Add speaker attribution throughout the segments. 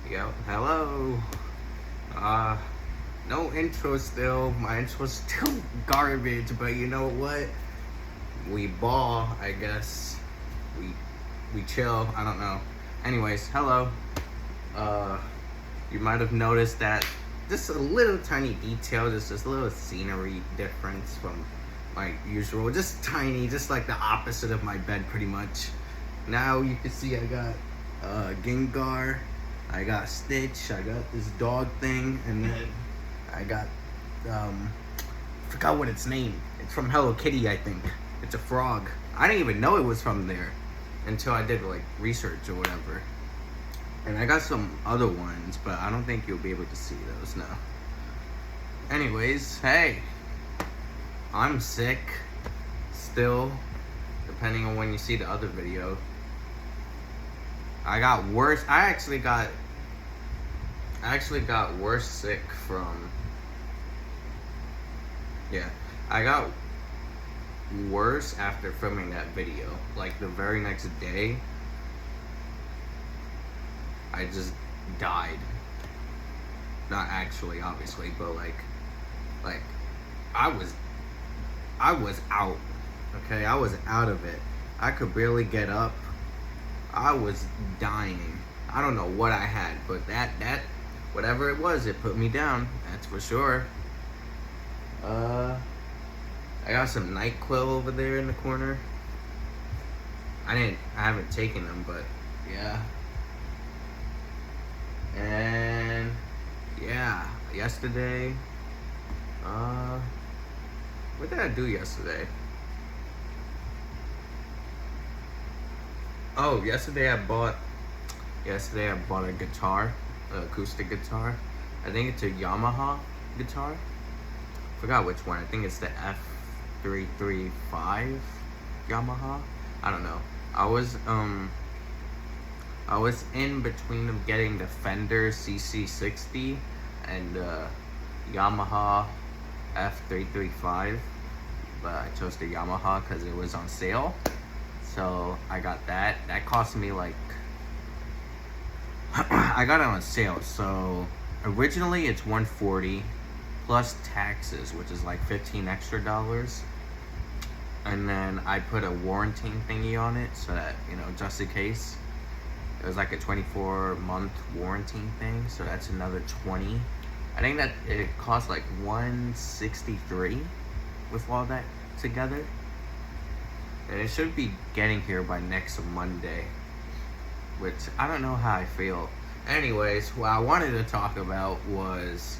Speaker 1: Yo, hello. Uh, no intro still. My intro's still garbage, but you know what? We ball, I guess. We we chill. I don't know. Anyways, hello. Uh, you might have noticed that just a little tiny detail, just this little scenery difference from my usual. Just tiny, just like the opposite of my bed, pretty much. Now you can see I got Gengar. I got Stitch, I got this dog thing, and then I got, forgot what its name. It's from Hello Kitty, I think. It's a frog. I didn't even know it was from there until I did, like, research or whatever. And I got some other ones, but I don't think you'll be able to see those now. Anyways, hey. I'm sick. Still, depending on when you see the other video. I got worse. I actually got worse sick from. Yeah, I got worse after filming that video. Like the very next day, I just died. Not actually, obviously, but like I was out. Okay, I was out of it. I could barely get up. I was dying. I don't know what I had, but that whatever it was, it put me down. That's for sure. I got some NyQuil over there in the corner. I haven't taken them, but yeah. And yeah, yesterday. What did I do yesterday? Oh, yesterday I bought a guitar, an acoustic guitar. I think it's a Yamaha guitar. Forgot which one. I think it's the F335 Yamaha. I don't know. I was in between of getting the Fender CC60 and Yamaha F335, but I chose the Yamaha because it was on sale. So I got that. That cost me like I got it on sale. So originally it's $140 plus taxes, which is like $15 extra. And then I put a warranty thingy on it so that, you know, just in case. It was like a 24-month warranty thing, so that's another $20. I think that it cost like $163 with all that together. And it should be getting here by next Monday, which I don't know how I feel. Anyways, what I wanted to talk about was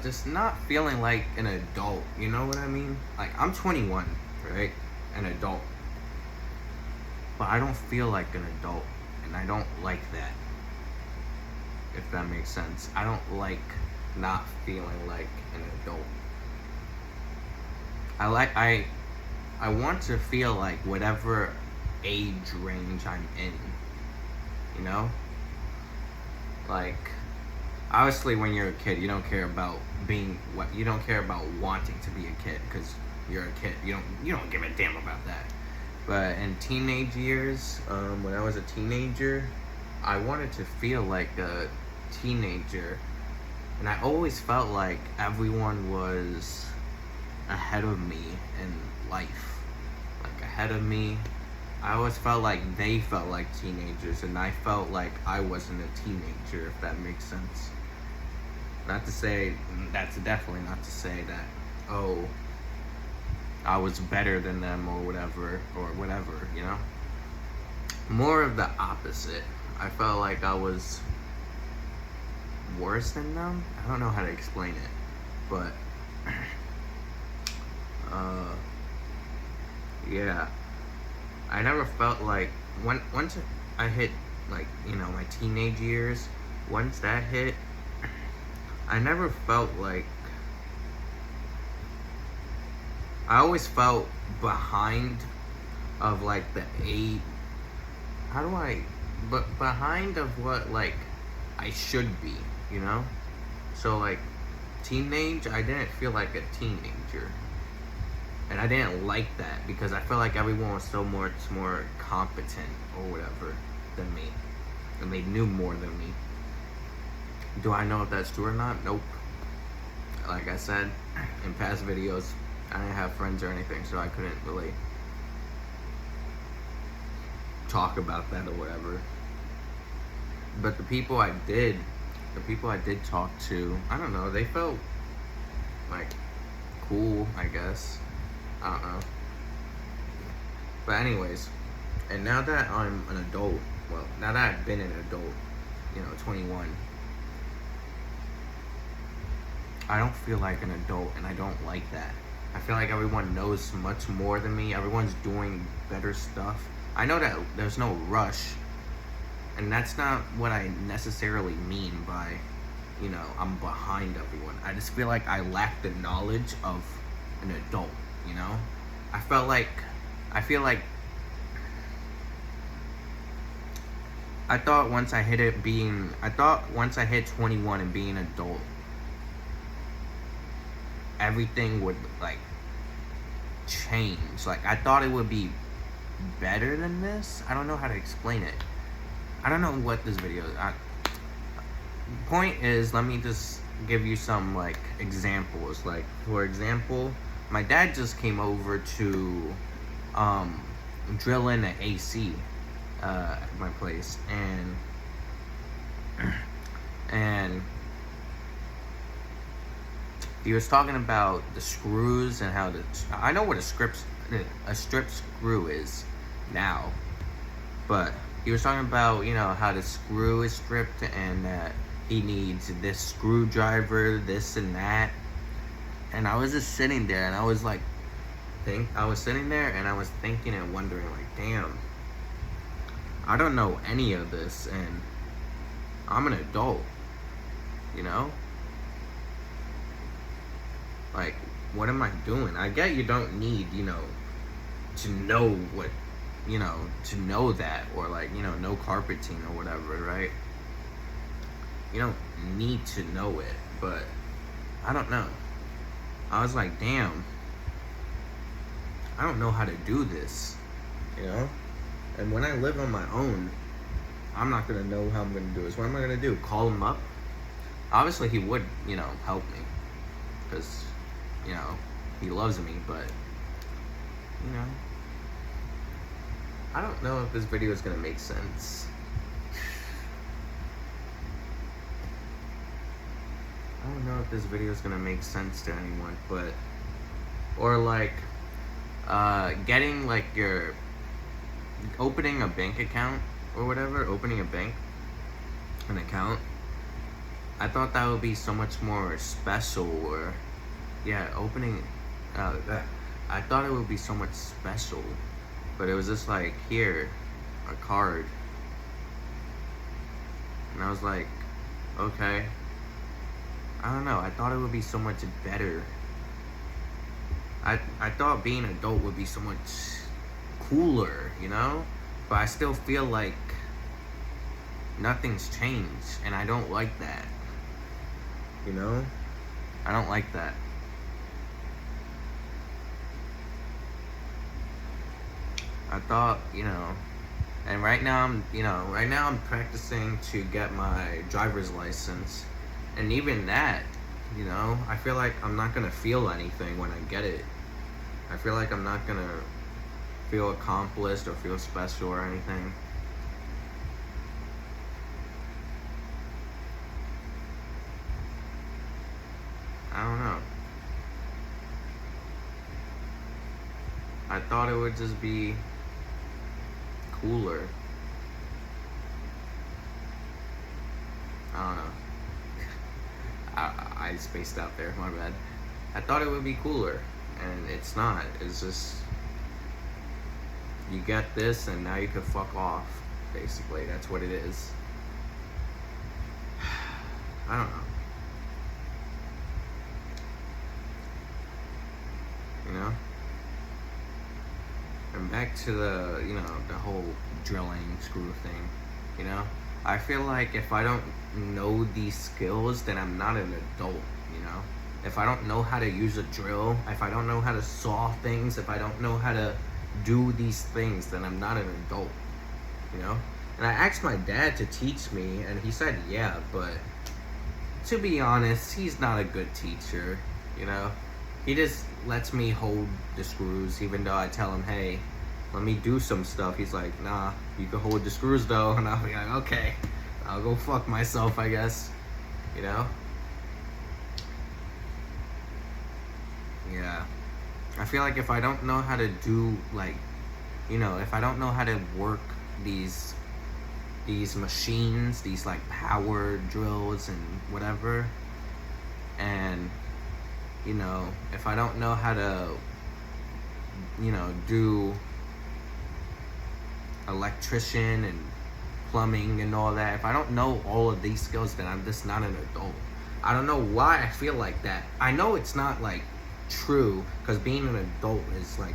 Speaker 1: just not feeling like an adult. You know what I mean? Like, I'm 21, right? An adult. But I don't feel like an adult, and I don't like that. If that makes sense. I don't like not feeling like an adult. I want to feel like whatever age range I'm in, you know? Like, obviously when you're a kid, you don't care about you don't care about wanting to be a kid, because you're a kid. You don't give a damn about that. But in teenage years, when I was a teenager, I wanted to feel like a teenager, and I always felt like everyone was ahead of me in life. Like, ahead of me. I always felt like they felt like teenagers, and I felt like I wasn't a teenager, if that makes sense. Not to say, that's definitely not to say that, oh, I was better than them or whatever, you know? More of the opposite. I felt like I was worse than them. I don't know how to explain it, but yeah, I never felt like once I hit, like, you know, my teenage years. Once that hit, I never felt like. I always felt behind of like the age. But behind of what like I should be, you know? So like teenage, I didn't feel like a teenager. And I didn't like that because I felt like everyone was so much more competent or whatever than me. and they knew more than me. Do I know if that's true or not? Nope. Like I said in past videos, I didn't have friends or anything, so I couldn't really talk about that or whatever. But the people I did talk to, I don't know, they felt like cool, I guess. I don't know. But anyways, and now that I'm an adult, well, now that I've been an adult, 21, I don't feel like an adult, and I don't like that. I feel like everyone knows much more than me. Everyone's doing better stuff. I know that there's no rush, and that's not what I necessarily mean by, I'm behind everyone. I just feel like I lack the knowledge of an adult, I feel like I thought once I hit 21 and being an adult, everything would like change. Like I thought it would be better than this. I don't know how to explain it. I don't know what this video is. Point is, let me just give you some like examples. Like for example, my dad just came over to drill in the AC at my place, and he was talking about the screws and how I know what a strip screw is now, but he was talking about how the screw is stripped and that he needs this screwdriver, this and that. And I was just sitting there and I was thinking and wondering like, damn, I don't know any of this and I'm an adult, Like, what am I doing? I get you don't need, to know what, to know that, or like, know carpeting or whatever, right? You don't need to know it, but I don't know. I was like, damn, I don't know how to do this, And when I live on my own, I'm not gonna know how I'm gonna do this. What am I gonna do? Call him up? Obviously, he would, help me, because, he loves me, but, I don't know if this video is gonna make sense. I don't know if this video is gonna make sense to anyone, but, or like, getting like your, opening a bank account or whatever, an account, I thought that would be so much more special, or, yeah, I thought it would be so much special, but it was just like, here, a card, and I was like, okay, I don't know, I thought it would be so much better. I thought being an adult would be so much cooler, but I still feel like nothing's changed, and I don't like that, I don't like that. I thought, and right now I'm practicing to get my driver's license, and even that, I feel like I'm not gonna feel anything when I get it. I feel like I'm not gonna feel accomplished or feel special or anything. I don't know. I thought it would just be cooler. I don't know. I spaced out there, my bad. I thought it would be cooler, and it's not. It's just, you get this and now you can fuck off, basically. That's what it is. I don't know. And back to the, the whole drilling screw thing, I feel like if I don't know these skills, then I'm not an adult, If I don't know how to use a drill, if I don't know how to saw things, if I don't know how to do these things, then I'm not an adult, And I asked my dad to teach me, and he said yeah, but to be honest, he's not a good teacher, you know? He just lets me hold the screws, even though I tell him, hey, let me do some stuff. He's like, nah, you can hold the screws though. And I'll be like, okay, I'll go fuck myself, I guess, you know? Yeah. I feel like if I don't know how to do, like, you know, if I don't know how to work these machines, these like power drills and whatever, and you know, if I don't know how to, you know, do electrician and plumbing and all that, if I don't know all of these skills, then I'm just not an adult. I don't know why I feel like that. I know it's not like true, because being an adult is like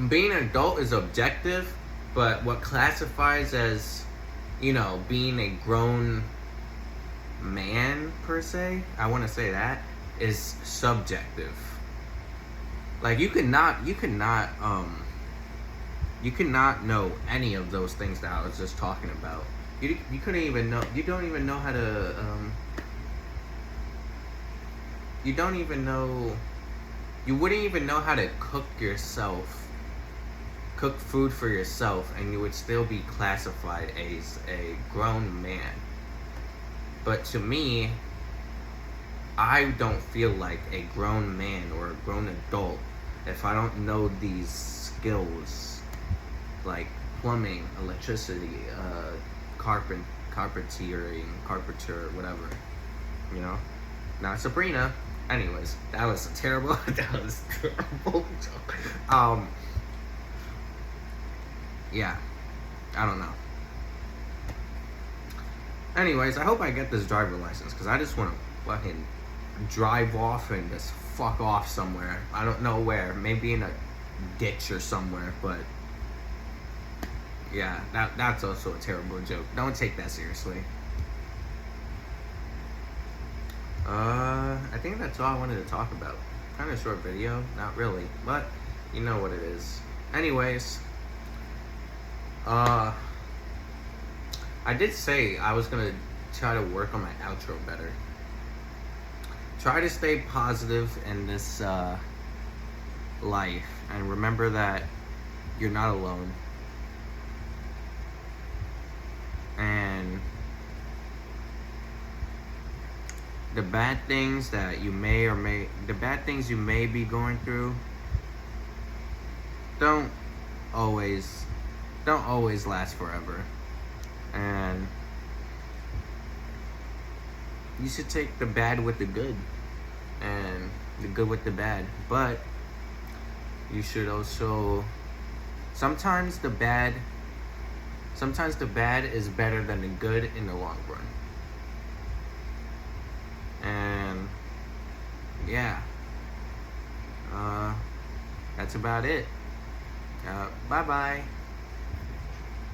Speaker 1: being an adult is objective, but what classifies as, you know, being a grown man per se, I want to say that, is subjective. Like you could not know any of those things that I was just talking about. You couldn't even know. You don't even know how to you don't even know. You wouldn't even know how to cook food for yourself, and you would still be classified as a grown man. But to me, I don't feel like a grown man or a grown adult if I don't know these skills, like plumbing, electricity, carpentering, carpenter, whatever, you know? Not Sabrina. Anyways, that was a terrible joke. Yeah, I don't know. Anyways, I hope I get this driver license, because I just want to fucking drive off and just fuck off somewhere. I don't know where. Maybe in a ditch or somewhere, but yeah, that's also a terrible joke. Don't take that seriously. I think that's all I wanted to talk about. Kind of short video, not really, but you know what it is. Anyways, I did say I was gonna try to work on my outro better. Try to stay positive in this life, and remember that you're not alone. And the bad things that you the bad things you may be going through, don't always last forever. And you should take the bad with the good and the good with the bad. But you should also, sometimes the bad is better than the good in the long run. And yeah, that's about it. Bye bye.